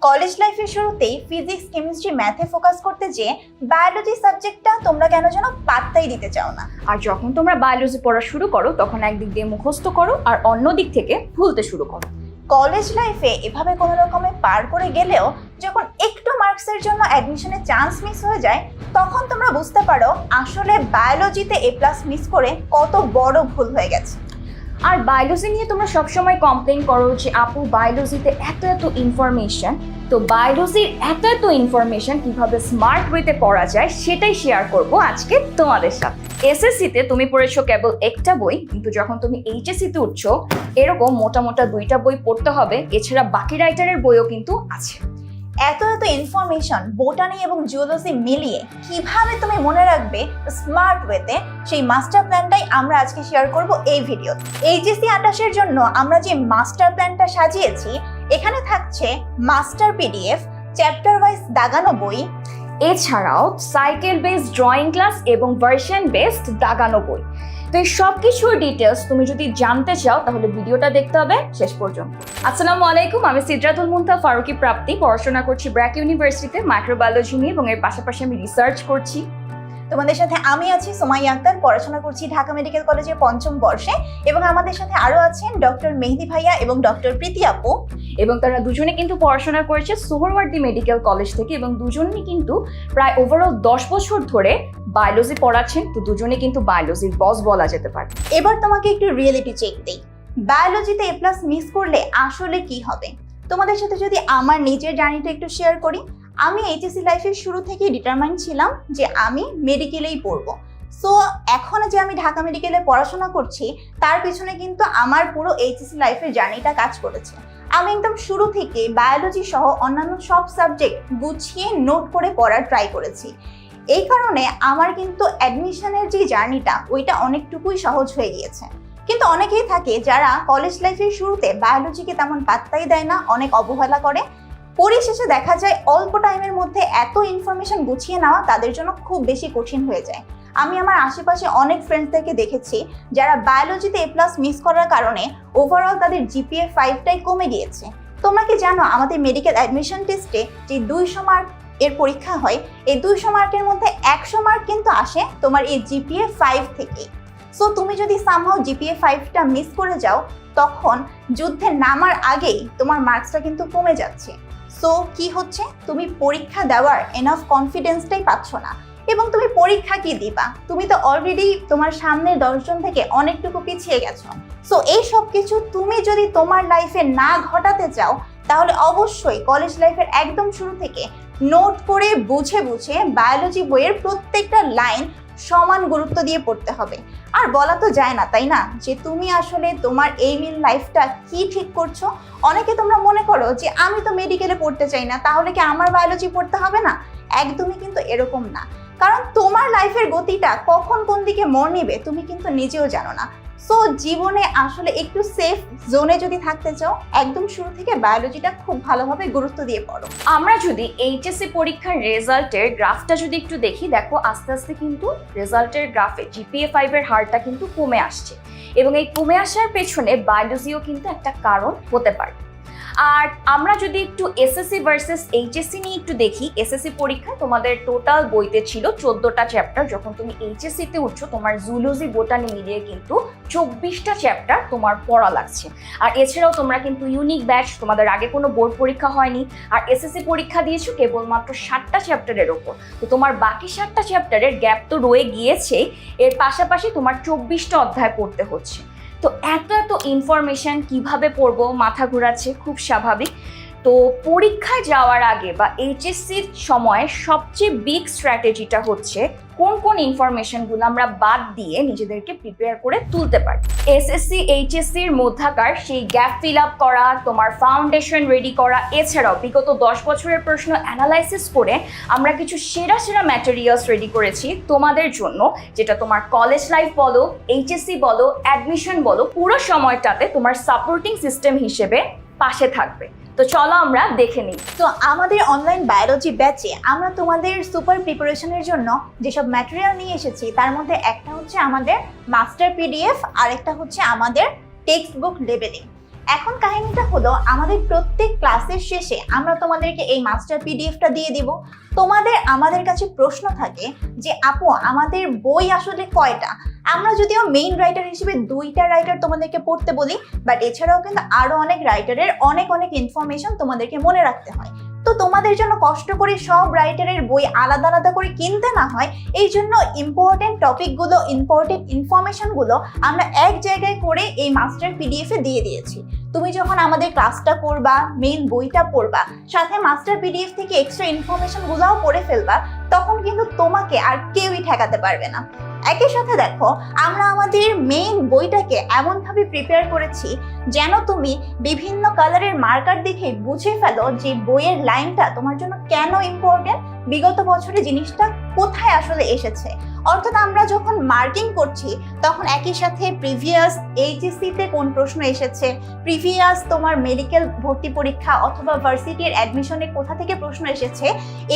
College লাইফের শুরুতেই physics chemistry ম্যাথে ফোকাস করতে যেয়ে বায়োলজি সাবজেক্টটা তোমরা কেন যেন পাত্তাই দিতে চাও না। আর যখন তোমরা বায়োলজি পড়া শুরু করো তখন একদিক দিয়ে মুখস্থ করো আর অন্য দিক থেকে ভুলতে শুরু করো। কলেজ লাইফে এভাবে কোনো রকমে পার করে গেলেও যখন একটু মার্কসের জন্য অ্যাডমিশনের চান্স মিস হয়ে যায় তখন তোমরা বুঝতে পারো আসলে বায়োলজিতে A+ মিস করে কত বড় ভুল হয়ে গেছে। আর বায়োলজি নিয়ে তোমরা সবসময় কমপ্লেন করো যে আপু বায়োলজিতে এত ইনফরমেশন, তো বায়োলজির এত ইনফরমেশন কিভাবে স্মার্ট ওয়েতে পড়া যায় সেটাই শেয়ার করব আজকে তোমাদের সাথে। এসএসসিতে তুমি পড়েছো কেবল একটা বই, কিন্তু যখন তুমি এইচএসসিতে উঠছো এরকম মোটা 2টা বই পড়তে হবে, এছাড়া বাকি রাইটারের বইও কিন্তু আছে। এত ইনফরমেশন বোটানি এবং জিওলজি মিলিয়ে কিভাবে তুমি মনে রাখবে স্মার্ট ওয়েতে, সেই মাস্টার প্ল্যানটাই আমরা আজকে শেয়ার করব এই ভিডিওতে। এইচএসসি 28-এর জন্য আমরা যে মাস্টার প্ল্যানটা সাজিয়েছি এখানে থাকছে মাস্টার পিডিএফ, চ্যাপ্টার ওয়াইজ দাগানো বই, এছাড়াও সাইকেল বেসড ড্রয়িং ক্লাস এবং ভার্সন বেসড দাগানো বই। তো এই সব কিছুর ডিটেলস তুমি যদি জানতে চাও তাহলে ভিডিওটা দেখতে হবে শেষ পর্যন্ত। আসসালামু আলাইকুম, আমি সিদরাতুল মুনতাহা ফারুকি প্রাপ্তি, পড়াশোনা করছি ব্র্যাক ইউনিভার্সিটিতে মাইক্রোবায়োলজি নিয়ে এবং এর পাশাপাশি আমি রিসার্চ করছি। তোমাদের সাথে আমি আছি সুমাইয়া আক্তার, পড়াশোনা করছি ঢাকা মেডিকেল কলেজের 5ম বর্ষে, এবং আমাদের সাথে আরো আছেন ডক্টর মেহেদি ভাইয়া এবং ডক্টর প্রীতি আপু, এবং তারা দুজনে কিন্তু পড়াশোনা করেছে সোহরাওয়ার্দী মেডিকেল কলেজ থেকে এবং দুজনেই কিন্তু প্রায় ওভারঅল 10 বছর ধরে বায়োলজি পড়াচ্ছেন। তো দুজনে কিন্তু বায়োলজির বস বলা যেতে পারে। এবার তোমাকে একটু রিয়েলিটি চেক দেই, বায়োলজিতে A+ মিস করলে আসলে কি হবে। তোমাদের সাথে যদি আমার নিজের জার্নিটা একটু শেয়ার করি, আমি এইচএসসি লাইফের শুরু থেকেই ডিটারমাইন্ড ছিলাম যে আমি মেডিকেলেই পড়বো। সো এখন যে আমি ঢাকা মেডিকেলে পড়াশোনা করছি তার পিছনে কিন্তু আমার পুরো এইচএসসি লাইফের জার্নিটা কাজ করেছে। আমি একদম শুরু থেকে বায়োলজি সহ অন্যান্য সব সাবজেক্ট গুছিয়ে নোট করে পড়ার ট্রাই করেছি। এই কারণে আমার কিন্তু অ্যাডমিশনের যে জার্নিটা ওইটা অনেকটুকুই সহজ হয়ে গিয়েছে। কিন্তু অনেকেই থাকে যারা কলেজ লাইফের শুরুতে বায়োলজিকে তেমন পাত্তাই দেয় না, অনেক অবহেলা করে। পরিশেষে দেখা যায় অল্প টাইমের মধ্যে এত ইনফরমেশন গুছিয়ে নেওয়া তাদের জন্য খুব বেশি কঠিন হয়ে যায়। আমি আমার আশেপাশে অনেক ফ্রেন্ডসদেরকে দেখেছি যারা বায়োলজিতে A+ মিস করার কারণে ওভারঅল তাদের GPA 5টাই কমে গিয়েছে। তোমরা কি জানো আমাদের মেডিকেল অ্যাডমিশন টেস্টে যে 200 মার্ক এর পরীক্ষা হয়, এই 200 মার্কের মধ্যে 100 মার্ক কিন্তু আসে তোমার এই GPA 5 থেকে। সো তুমি যদি সামহাও GPA 5টা মিস করে যাও তখন যুদ্ধে নামার আগেই তোমার মার্কসটা কিন্তু কমে যাচ্ছে। সো কি হচ্ছে, তুমি পরীক্ষা দেওয়ার এনাফ কনফিডেন্সটাই পাচ্ছ না, এবং তুমি পরীক্ষা কি দিবা, তুমি তো অলরেডি তোমার সামনের 10 জন থেকে অনেকটুকু পিছিয়ে গেছো। সো এই সব কিছু তুমি যদি তোমার লাইফে না ঘটাতে চাও তাহলে অবশ্যই কলেজ লাইফের একদম শুরু থেকে নোট করে বুঝে বায়োলজি বইয়ের প্রত্যেকটা লাইন সমান গুরুত্ব দিয়ে পড়তে হবে। আর বলা তো যায় না, তাই না, যে তুমি আসলে তোমার এইমিল লাইফটা কি ঠিক করছো। অনেকে তোমরা মনে করো যে আমি তো মেডিকেলে পড়তে চাই না, তাহলে কি আমার বায়োলজি পড়তে হবে না? একদমই কিন্তু এরকম না, কারণ তোমার লাইফের গতিটা কখন কোন দিকে মোড় নিবে তুমি কিন্তু নিজেও জানো না। সো জীবনে আসলে একটু সেফ জোনে যদি থাকতে চাও একদম শুরু থেকে বায়োলজিটা খুব ভালোভাবে গুরুত্ব দিয়ে পড়ো। আমরা যদি এইচএসসি পরীক্ষার রেজাল্টের গ্রাফটা যদি একটু দেখি, দেখো আস্তে আস্তে কিন্তু রেজাল্টের গ্রাফে GPA 5 এর হারটা কিন্তু কমে আসছে, এবং এই কমে আসার পেছনে বায়োলজিও কিন্তু একটা কারণ হতে পারে। আর আমরা যদি একটু এসএসসি ভার্সেস এইচএসসি নিয়ে একটু দেখি, এসএসসি পরীক্ষা তোমাদের টোটাল বইতে ছিল 14টা চ্যাপ্টার, যখন তুমি এইচএসসিতে উঠছো তোমার জুলজি বোটানি মিলিয়ে কিন্তু 24টা চ্যাপ্টার তোমার পড়া লাগছে। আর এছাড়াও তোমরা কিন্তু ইউনিক ব্যাচ, তোমাদের আগে কোনো বোর্ড পরীক্ষা হয়নি, আর এসএসসি পরীক্ষা দিয়েছো কেবলমাত্র 7টা চ্যাপ্টারের ওপর। তো তোমার বাকি 7টা চ্যাপ্টারের গ্যাপ তো রয়ে গিয়েছে, এর পাশাপাশি তোমার 24টা অধ্যায় পড়তে হচ্ছে। তো এত ইনফরমেশন কিভাবে পড়বো, মাথা ঘোরাচ্ছে, খুব স্বাভাবিক। তো পরীক্ষায় যাওয়ার আগে বা এইচএসসির সময় সবচেয়ে বিগ স্ট্র্যাটেজিটা হচ্ছে কোন ইনফরমেশনগুলো আমরা বাদ দিয়ে নিজেদেরকে প্রিপেয়ার করে তুলতে পারি। এসএসসি এইচএসসির মধ্যাকার সেই গ্যাপ ফিল আপ করা, তোমার ফাউন্ডেশন রেডি করা, এছাড়াও বিগত 10 বছরের প্রশ্ন অ্যানালাইসিস করে আমরা কিছু সেরা ম্যাটেরিয়ালস রেডি করেছি তোমাদের জন্য, যেটা তোমার কলেজ লাইফ বলো, এইচএসসি বলো, অ্যাডমিশন বলো, পুরো সময়টাতে তোমার সাপোর্টিং সিস্টেম হিসেবে পাশে থাকবে। তো চলো আমরা দেখে নিই। তো আমাদের অনলাইন বায়োলজি ব্যাচে আমরা তোমাদের সুপার প্রিপারেশনের জন্য যেসব ম্যাটেরিয়াল নিয়ে এসেছি তার মধ্যে একটা হচ্ছে আমাদের মাস্টার পিডিএফ, আর একটা হচ্ছে আমাদের টেক্সট বুক লেভেলিং। এখন কাহিনীটা হলো, আমাদের প্রত্যেক ক্লাসের শেষে আমরা তোমাদেরকে এই মাস্টার পিডিএফটা দিয়ে দিব। তোমাদের আমাদের কাছে প্রশ্ন থাকে যে আপু আমাদের বই আসলে কয়টা। আমরা যদিও মেইন রাইটার হিসেবে 2টা রাইটার তোমাদেরকে পড়তে বলি, বাট এছাড়াও কিন্তু আরো অনেক রাইটারের অনেক অনেক ইনফরমেশন তোমাদেরকে মনে রাখতে হয়। তো তোমাদের জন্য কষ্ট করে সব রাইটারের বই আলাদা আলাদা করে কিনতে না হয়, এই জন্য ইম্পর্টেন্ট টপিকগুলো, ইম্পর্টেন্ট ইনফরমেশনগুলো আমরা এক জায়গায় করে এই মাস্টার পিডিএফে দিয়ে দিয়েছি। তুমি যখন আমাদের ক্লাসটা করবা, মেইন বইটা পড়বা, সাথে মাস্টার পিডিএফ থেকে এক্সট্রা ইনফরমেশনগুলোও পড়ে ফেলবা, তখন কিন্তু তোমাকে আর কেউই ঠেকাতে পারবে না। একই সাথে দেখো, আমরা আমাদের মেইন বইটাকে এমনভাবে প্রিপেয়ার করেছি যেন তুমি বিভিন্ন কালারের মার্কার দেখে বুঝে ফেলো যে বইয়ের লাইনটা তোমার জন্য কেন ইম্পর্টেন্ট, বিগত বছরে জিনিসটা কোথায় আসলে এসেছে। অর্থাৎ আমরা যখন মার্কিং করছি তখন একই সাথে প্রিভিয়াস এইচএসসিতে কোন প্রশ্ন এসেছে, প্রিভিয়াস তোমার মেডিকেল ভর্তি পরীক্ষা অথবা ভার্সিটির অ্যাডমিশনে কোথা থেকে প্রশ্ন এসেছে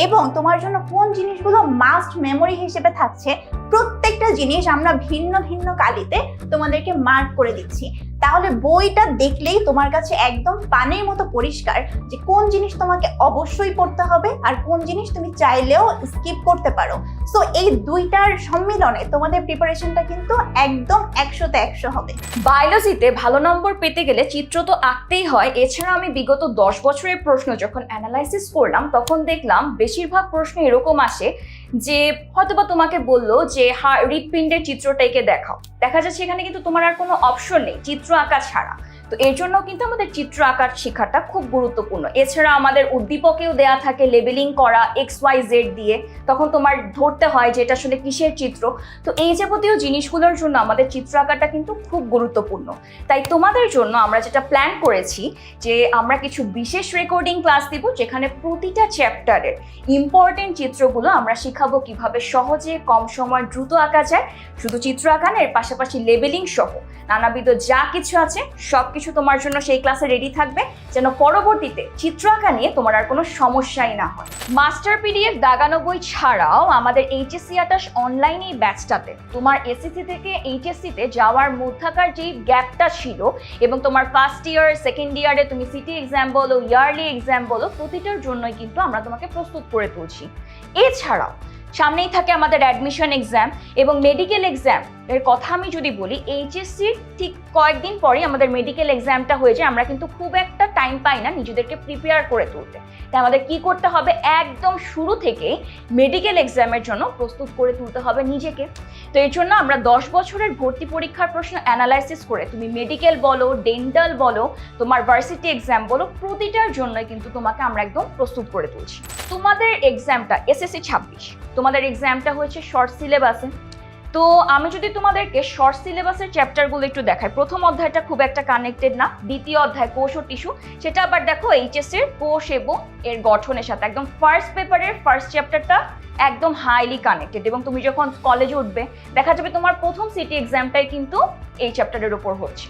এবং তোমার জন্য কোন জিনিসগুলো মাস্ট মেমোরি হিসেবে থাকছে, প্রত্যেকটা জিনিস আমরা ভিন্ন ভিন্ন কালিতে তোমাদেরকে মার্ক করে দিচ্ছি। তাহলে বইটা দেখলেই তোমার কাছে একদম পানির মতো পরিষ্কার যে কোন জিনিস তোমাকে অবশ্যই পড়তে হবে আর কোন জিনিস তুমি চাইলেও স্কিপ করতে পারো। সো এই দুইটার সম্মিলনে তোমাদের প্রিপারেশনটা কিন্তু একদম 100তে 100 হবে। বায়োলজিতে ভালো নম্বর পেতে গেলে চিত্র তো আঁকতেই হয়। এছাড়া আমি বিগত 10 বছরের প্রশ্ন যখন অ্যানালাইসিস করলাম তখন দেখলাম বেশিরভাগ প্রশ্ন এরকম আসে যে হয়তোবা তোমাকে বললো যে হৃৎপিণ্ডের চিত্রটা এঁকে দেখাও, দেখা যাচ্ছে এখানে কিন্তু তোমার আর কোনো অপশন নেই চিত্র আঁকা ছাড়া। তো এর জন্য কিন্তু আমাদের চিত্র আঁকার শেখাটা খুব গুরুত্বপূর্ণ। এছাড়া আমাদের উদ্দীপকেও দেয়া থাকে লেবেলিং করা XYZ দিয়ে, তখন তোমার ধরতে হয় যে এটা আসলে কিসের চিত্র। তো এই যাবতীয় জিনিসগুলোর জন্য আমাদের চিত্র আঁকাটা কিন্তু খুব গুরুত্বপূর্ণ। তাই তোমাদের জন্য আমরা যেটা প্ল্যান করেছি যে আমরা কিছু বিশেষ রেকর্ডিং ক্লাস দিব যেখানে প্রতিটা চ্যাপ্টারের ইম্পর্টেন্ট চিত্রগুলো আমরা শেখাবো কিভাবে সহজে কম সময় দ্রুত আঁকা যায়। শুধু চিত্র আঁকানের পাশাপাশি লেবেলিং সহ নানাবিধ যা কিছু আছে সবকিছু তোমার জন্য সেই ক্লাসে রেডি থাকবে, যেন পরবর্তীতে চিত্র আঁকা নিয়ে তোমার আর কোনো সমস্যাই না হয়। মাস্টার পিডিএফ দাগানো বই ছাড়াও আমাদের এইচএসসি 28 অনলাইন এই ব্যাচটাতে তোমার এসএসসি থেকে এইচএসসিতে যাওয়ার মধ্যাকার যেই গ্যাপটা ছিল এবং তোমার ফার্স্ট ইয়ার সেকেন্ড ইয়ারে তুমি সিটি এক্সাম বলো, ইয়ারলি এক্সাম বলো, প্রতিটার জন্যই কিন্তু আমরা তোমাকে প্রস্তুত করে তুলছি। এছাড়াও সামনেই থাকে আমাদের অ্যাডমিশন এক্সাম এবং মেডিকেল এক্সাম এর কথা আমি যদি বলি, এইচএসসির ঠিক কয়েকদিন পরেই আমাদের মেডিকেল এক্সামটা হয়ে যায়। আমরা কিন্তু খুব একটা টাইম পাই না নিজেদেরকে প্রিপেয়ার করে তুলতে। তাই আমাদের কি করতে হবে, একদম শুরু থেকে মেডিকেল এক্সামের জন্য প্রস্তুত করে তুলতে হবে নিজেকে। তো এর জন্য আমরা 10 বছরের ভর্তি পরীক্ষার প্রশ্ন অ্যানালাইসিস করে তুমি মেডিকেল বলো, ডেন্টাল বলো, তোমার ভার্সিটি এক্সাম বলো, প্রতিটার জন্যই কিন্তু তোমাকে আমরা একদম প্রস্তুত করে তুলছি। তোমাদের এক্সামটা এসএসসি 26, তোমাদের এক্সামটা হয়েছে শর্ট সিলেবাসে। তো আমি যদি তোমাদেরকে শর্ট সিলেবাসের চ্যাপ্টারগুলো একটু দেখাই, প্রথম অধ্যায়টা খুব একটা কানেক্টেড না, দ্বিতীয় অধ্যায় কোষ ও টিস্যু, সেটা আবার দেখো এইচএসসির কোষ এবং এর গঠনের সাথে একদম ফার্স্ট পেপারের ফার্স্ট চ্যাপ্টারটা একদম হাইলি কানেক্টেড। এবং তুমি যখন কলেজে উঠবে দেখা যাবে তোমার প্রথম সিটি এক্সামটাই কিন্তু এই চ্যাপ্টারের উপর হচ্ছে।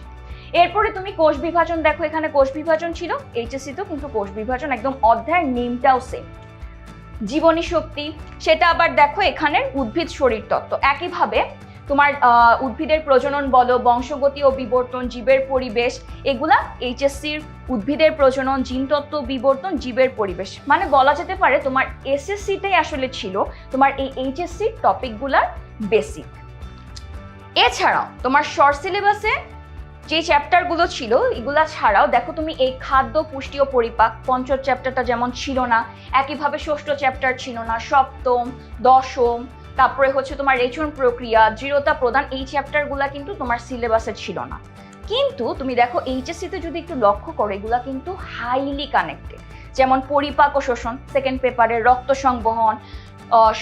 এরপরে তুমি কোষ বিভাজন দেখো, এখানে কোষ বিভাজন ছিল, এইচএসসিতেও কিন্তু কোষ বিভাজন, একদম অধ্যায়ের নেমটাও সেম। জীবনী শক্তি, সেটা আবার দেখো এখানে উদ্ভিদ শরীরতত্ত্ব। একইভাবে তোমার উদ্ভিদের প্রজনন বলো, বংশগতি ও বিবর্তন, জীবের পরিবেশ, এগুলা এইচএসসির উদ্ভিদের প্রজনন, জিনতত্ত্ব, বিবর্তন, জীবের পরিবেশ। মানে বলা যেতে পারে তোমার এসএসসিটাই আসলে ছিল তোমার এই এইচএসসির টপিকগুলার বেসিক। এছাড়াও তোমার শর্ট সিলেবাসে যে চ্যাপ্টারগুলো ছিল এগুলা ছাড়াও দেখো তুমি এই খাদ্য, পুষ্টি ও পরিপাক, পঞ্চম চ্যাপ্টারটা যেমন ছিল না, একইভাবে ষষ্ঠ চ্যাপ্টার ছিল না, সপ্তম, দশম, তারপরে হচ্ছে তোমার রেচন প্রক্রিয়া, দৃঢ়তা প্রদান, এই চ্যাপ্টারগুলা কিন্তু তোমার সিলেবাসে ছিল না। কিন্তু তুমি দেখো এইচএসসিতে যদি একটু লক্ষ্য করো, এগুলা কিন্তু হাইলি কানেক্টেড। যেমন পরিপাক ও শোষণ সেকেন্ড পেপারের, রক্ত সংবহন,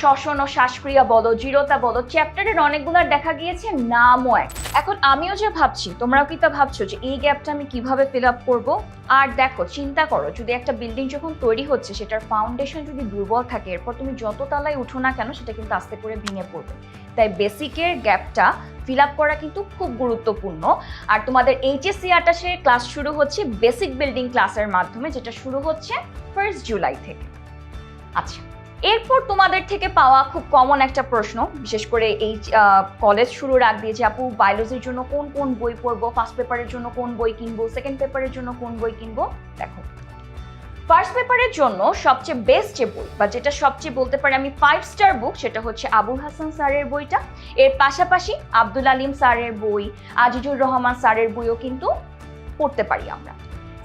শ্বসন ও শ্বাসক্রিয়া বলো, দৃঢ়তা বলো, চ্যাপ্টারের অনেকগুলার দেখা গিয়েছে নামও এক। এখন আমিও যে ভাবছি, তোমরাও কি তা ভাবছো যে এই গ্যাপটা আমি কিভাবে ফিল আপ করবো? আর দেখো, চিন্তা করো, যদি একটা বিল্ডিং যখন তৈরি হচ্ছে সেটার ফাউন্ডেশন যদি দুর্বল থাকে, এরপর তুমি যত তলায় উঠো না কেন সেটা কিন্তু আস্তে করে ভেঙে পড়বে। তাই বেসিকের গ্যাপটা ফিল আপ করা কিন্তু খুব গুরুত্বপূর্ণ। আর তোমাদের এইচএসসি 28 ক্লাস শুরু হচ্ছে বেসিক বিল্ডিং ক্লাসের মাধ্যমে, যেটা শুরু হচ্ছে 1 জুলাই থেকে। আচ্ছা, এরপর তোমাদের থেকে পাওয়া খুব কমন একটা প্রশ্ন, বিশেষ করে এই কলেজ শুরুর আগ দিয়ে, যে আপু বায়োলজির জন্য কোন কোন বই পড়বো, ফার্স্ট পেপারের জন্য কোন বই কিনবো, সেকেন্ড পেপারের জন্য কোন বই কিনবো। দেখো, ফার্স্ট পেপারের জন্য সবচেয়ে বেস্ট যে বই, বা যেটা সবচেয়ে বলতে পারি আমি 5 স্টার বুক, সেটা হচ্ছে আবুল হাসান স্যারের বইটা। এর পাশাপাশি আব্দুল আলিম স্যারের বই, আজিজুর রহমান স্যারের বইও কিন্তু পড়তে পারি আমরা।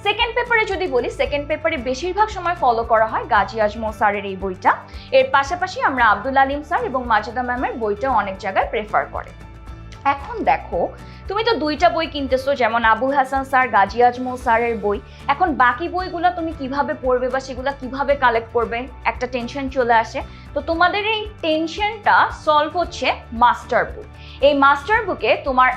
সেকেন্ড পেপারে যদি বলি, সেকেন্ড পেপারে বেশিরভাগ সময় ফলো করা হয় গাজী আজমল স্যারের এই বইটা। এর পাশাপাশি আমরা আব্দুল আলিম স্যার এবং মাজেদা ম্যামের বইটাও অনেক জায়গায় প্রেফার করে। এখন দেখো, তুমি তো 2টা বই কিনতেছো, যেমন আবুল হাসান স্যার, গাজী আজমল স্যারের বই। এখন বাকি বইগুলো তুমি কিভাবে পড়বে বা সেগুলো কিভাবে কালেক্ট করবে, একটা টেনশন চলে আসে। তো তোমাদের এই টেনশনটা সলভ হচ্ছে মাস্টার বুক। এই মাস্টার বুকে তোমার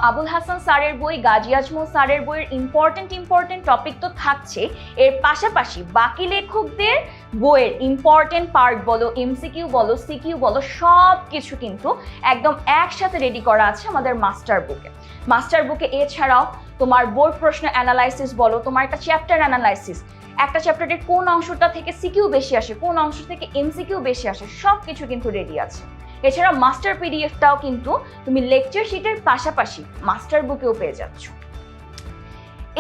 আবুল হাসান স্যারের বই, গাজী আজমল স্যারের বইয়ের ইম্পর্টেন্ট টপিক তো থাকছে, এর পাশাপাশি বাকি লেখকদের বইয়ের ইম্পর্টেন্ট পার্ট বলো, এমসিকিউ বলো, সিকিউ বলো, সব কিছু কিন্তু একদম একসাথে রেডি করা আছে আমাদের মাস্টার বুকে। মাস্টার বুকে এছাড়াও তোমার বোর্ড প্রশ্ন অ্যানালাইসিস বলো, তোমার একটা চ্যাপ্টার অ্যানালাইসিস, একটা চ্যাপ্টারের কোন অংশটা থেকে সিকিউ বেশি আসে, কোন অংশ থেকে এমসিকিউ বেশি আসে, সব কিছু কিন্তু রেডি আছে। এছাড়া মাস্টার পিডিএফটাও কিন্তু তুমি লেকচার শিটের পাশাপাশি মাস্টার বুকেও পেয়ে যাচ্ছ।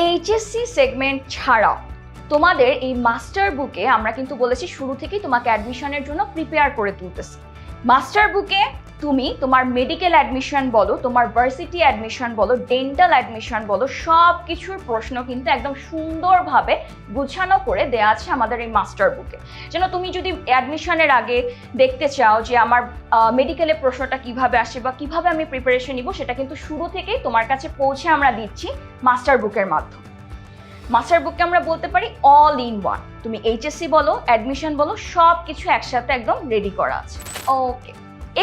এইচএসসি সেগমেন্ট ছাড়াও তোমাদের এই মাস্টার বুকে আমরা কিন্তু বলেছি শুরু থেকেই তোমাকে অ্যাডমিশনের জন্য প্রিপেয়ার করে তুলতেছি। মাস্টার বুকে তুমি তোমার মেডিকেল অ্যাডমিশন বলো, তোমার ভার্সিটি অ্যাডমিশন বলো, ডেন্টাল অ্যাডমিশন বলো, সব কিছুর প্রশ্ন কিন্তু একদম সুন্দরভাবে গুছানো করে দেওয়া আছে আমাদের এই মাস্টার বুকে। যেন তুমি যদি অ্যাডমিশনের আগে দেখতে চাও যে আমার মেডিকেলের প্রশ্নটা কিভাবে আসে বা কিভাবে আমি প্রিপারেশন নিব, সেটা কিন্তু শুরু থেকেই তোমার কাছে পৌঁছে আমরা দিচ্ছি মাস্টার বুকের মাধ্যমে। মাস্টার বুককে আমরা বলতে পারি অল ইন ওয়ান। তুমি এইচএসসি বলো, অ্যাডমিশন বলো, সব কিছু একসাথে একদম রেডি করা আছে। ওকে,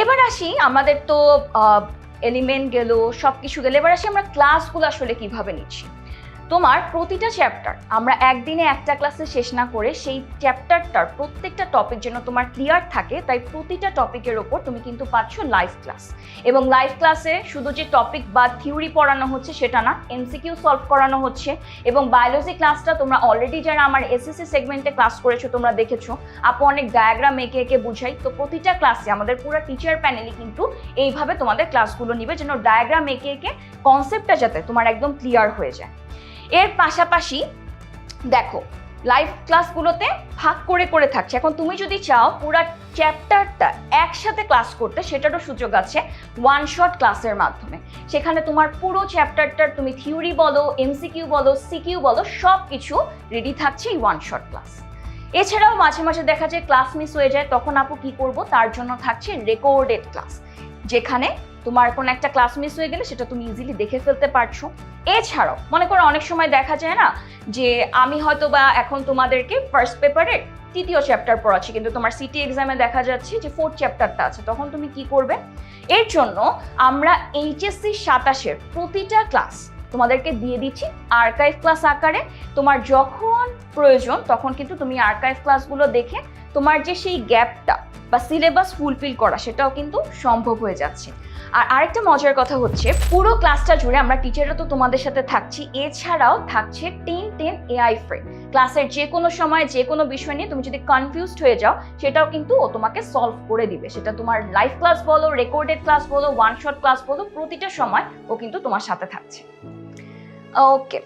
এবার আসি, আমাদের তো এলিমেন্ট গেল, সব কিছু গেল, এবার আসি আমরা ক্লাসগুলো আসলে কিভাবে নিচ্ছি। তোমার প্রতিটা চ্যাপ্টার আমরা একদিনে একটা ক্লাসে শেষ না করে সেই চ্যাপ্টারটার প্রত্যেকটা টপিক যেন তোমার ক্লিয়ার থাকে, তাই প্রতিটা টপিকের ওপর তুমি কিন্তু পাচ্ছ লাইভ ক্লাস। এবং লাইভ ক্লাসে শুধু যে টপিক বা থিওরি পড়ানো হচ্ছে সেটা না, এমসিকিউ সলভ করানো হচ্ছে। এবং বায়োলজি ক্লাসটা তোমরা অলরেডি যারা আমার এসএসসি সেগমেন্টে ক্লাস করেছো তোমরা দেখেছো, আপু অনেক ডায়াগ্রাম এঁকে এঁকে বুঝাই। তো প্রতিটা ক্লাসে আমাদের পুরো টিচার প্যানেলই কিন্তু এইভাবে তোমাদের ক্লাসগুলো নিবে, যেন ডায়াগ্রাম এঁকে এঁকে কনসেপ্টটা যাতে তোমার একদম ক্লিয়ার হয়ে যায়। এর পাশাপাশি দেখো, লাইভ ক্লাসগুলোতে ভাগ করে করে থাকছে। এখন তুমি যদি চাও পুরো চ্যাপ্টারটা একসাথে ক্লাস করতে, সেটারও সুযোগ আছে ওয়ান শট ক্লাসের মাধ্যমে। সেখানে তোমার পুরো চ্যাপ্টারটার তুমি থিওরি বলো, এমসিকিউ বলো, সিকিউ বলো, সব কিছু রেডি থাকছে এই ওয়ান শট ক্লাস। এছাড়াও মাঝে মাঝে দেখা যায় ক্লাস মিস হয়ে যায়, তখন আপু কি করব, তার জন্য থাকছে রেকর্ডেড ক্লাস, যেখানে তোমার কোনো একটা ক্লাস মিস হয়ে গেলে সেটা তুমি ইজিলি দেখে ফেলতে পারছো। এছাড়াও মনে করো অনেক সময় দেখা যায় না যে আমি হয়তো বা এখন তোমাদেরকে ফার্স্ট পেপারের 3য় চ্যাপ্টার পড়াচ্ছি, কিন্তু তোমার সিটি এক্সামে দেখা যাচ্ছে যে 4th চ্যাপ্টারটা আছে, তখন তুমি কি করবে? এর জন্য আমরা এইচএসসি 27-এর প্রতিটা ক্লাস তোমাদেরকে দিয়ে দিচ্ছি আর্কাইভ ক্লাস আকারে। তোমার যখন প্রয়োজন তখন কিন্তু তুমি আর্কাইভ ক্লাসগুলো দেখে তোমার যে সেই গ্যাপটা বা সিলেবাস ফুলফিল করা, সেটাও কিন্তু সম্ভব হয়ে যাচ্ছে। আর আরেকটা মজার কথা হচ্ছে, পুরো ক্লাসটা জুড়ে আমরা টিচাররা তো তোমাদের সাথে থাকছি, এছাড়াও থাকছে 10 AI ফ্রেন্ড। ক্লাসের যে কোনো সময় যে কোনো বিষয় নিয়ে তুমি যদি কনফিউজড হয়ে যাও, সেটাও কিন্তু ও তোমাকে সলভ করে দিবে। সেটা তোমার লাইভ ক্লাস বলো, রেকর্ডেড ক্লাস বলো, ওয়ান শট ক্লাস বলো, প্রতিটা সময় ও কিন্তু তোমার সাথে থাকছে। ওকে,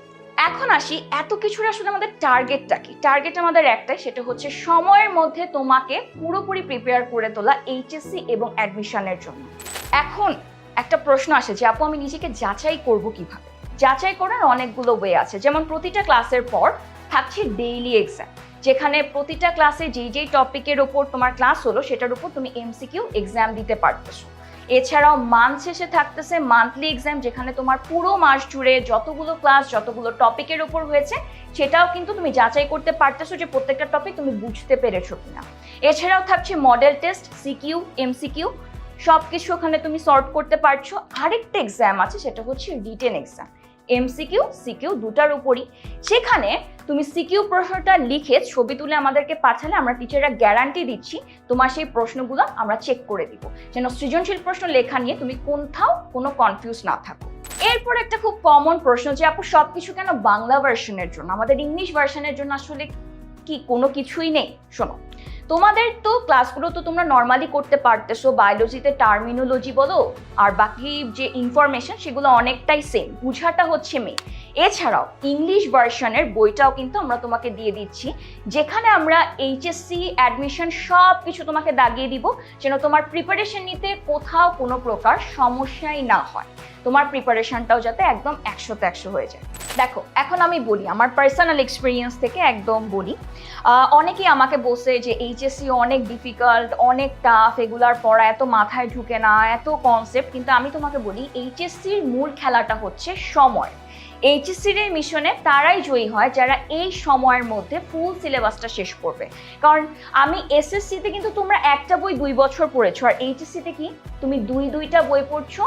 এখন আসি এত কিছুর আসলে আমাদের টার্গেটটা কি। টার্গেট আমাদের একটাই, সেটা হচ্ছে সময়ের মধ্যে তোমাকে পুরোপুরি প্রিপেয়ার করে তোলা এইচএসসি এবং অ্যাডমিশনের জন্য। এখন একটা প্রশ্ন আসে যে আপু আমি নিজেকে যাচাই করব কিভাবে? যাচাই করার অনেকগুলো ওয়ে আছে। যেমন প্রতিটা ক্লাসের পর থাকছে ডেইলি এক্সাম, যেখানে প্রতিটা ক্লাসে যেই টপিকের ওপর তোমার ক্লাস হলো সেটার উপর তুমি এমসিকিউ এক্সাম দিতে পারতেছো। এছাড়াও মান্থ শেষে থাকতেছে মান্থলি এক্সাম, যেখানে তোমার পুরো মাস জুড়ে যতগুলো ক্লাস যতগুলো টপিকের ওপর হয়েছে সেটাও কিন্তু তুমি যাচাই করতে পারতেছো যে প্রত্যেকটা টপিক তুমি বুঝতে পেরেছো কিনা। এছাড়াও থাকছে মডেল টেস্ট, সিকিউ, এমসিকিউ, সব কিছু ওখানে তুমি সর্ট করতে পারছো। আরেকটা এক্সাম আছে, সেটা হচ্ছে রিটেন এক্সাম, এমসিকিউ সিকিউ দুটার উপরই। সেখানে তুমি সিকিউ প্রশ্নটা লিখে ছবি তুলে আমাদেরকে পাঠালে আমরা টিচাররা গ্যারান্টি দিচ্ছি তোমার সেই প্রশ্নগুলো আমরা চেক করে দিব, যেন সৃজনশীল প্রশ্ন লেখা নিয়ে তুমি কোথাও কোনো কনফিউজ না থাকো। এরপর একটা খুব কমন প্রশ্ন যে আপু সবকিছু কেন বাংলা ভার্সনের জন্য, আমাদের ইংলিশ ভার্সনের জন্য আসলে কি কোনো কিছুই নেই? শোনো, তোমাদের তো ক্লাসগুলো তো তোমরা নর্মালি করতে পারতেছো, বায়োলজিতে টার্মিনোলজি বলো আর বাকি যে ইনফরমেশন সেগুলো অনেকটাই সেম, বুঝাটা হচ্ছে মেন। এছাড়াও ইংলিশ ভার্সনের বইটাও কিন্তু আমরা তোমাকে দিয়ে দিচ্ছি, যেখানে আমরা এইচএসসি অ্যাডমিশন সব কিছু তোমাকে দাগিয়ে দিব, যেন তোমার প্রিপারেশন নিতে কোথাও কোনো প্রকার সমস্যাই না হয়, তোমার প্রিপারেশনটাও যাতে একদম 100তে 100 হয়ে যায়। দেখো এখন আমি বলি আমার পার্সোনাল এক্সপিরিয়েন্স থেকে একদম বলি, অনেকেই আমাকে বলছে যে এইচএসসি অনেক ডিফিকাল্ট, অনেক টাফ, এগুলার পড়া এত মাথায় ঢুকে না, এত কনসেপ্ট। কিন্তু আমি তোমাকে বলি এইচএসসির মূল খেলাটা হচ্ছে সময়। এইচএসসির এই মিশনে তারাই জয়ী হয় যারা এই সময়ের মধ্যে ফুল সিলেবাসটা শেষ করবে। কারণ আমি এসএসসিতে কিন্তু তোমরা একটা বই 2 বছর পড়েছো, আর এইচএসসিতে কি তুমি দুইটা বই পড়ছো,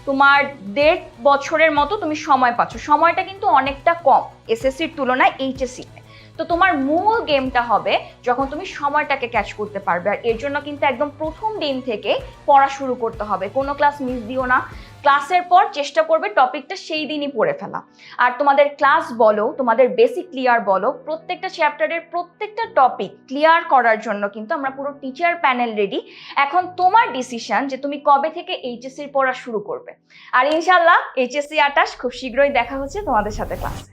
তোমার 1.5 বছরের মতো তুমি সময় পাচ্ছ। সময়টা কিন্তু অনেকটা কম এসএসসির তুলনায় এইচএসসিতে। তো তোমার মূল গেমটা হবে যখন তুমি সময়টাকে ক্যাচ করতে পারবে, আর এর জন্য কিন্তু একদম প্রথম দিন থেকে পড়া শুরু করতে হবে, কোনো ক্লাস মিস দিও না। ক্লাসের পর চেষ্টা করবে টপিকটা সেই দিনই পড়ে ফেলা। আর তোমাদের ক্লাস বলো, তোমাদের বেসিক ক্লিয়ার বলো, প্রত্যেকটা চ্যাপ্টারের প্রত্যেকটা টপিক ক্লিয়ার করার জন্য কিন্তু আমরা পুরো টিচার প্যানেল রেডি। এখন তোমার ডিসিশন যে তুমি কবে থেকে এইচএসসির পড়া শুরু করবে। আর ইনশাল্লাহ এইচএসসি 28 খুব শীঘ্রই দেখা হচ্ছে তোমাদের সাথে ক্লাসে।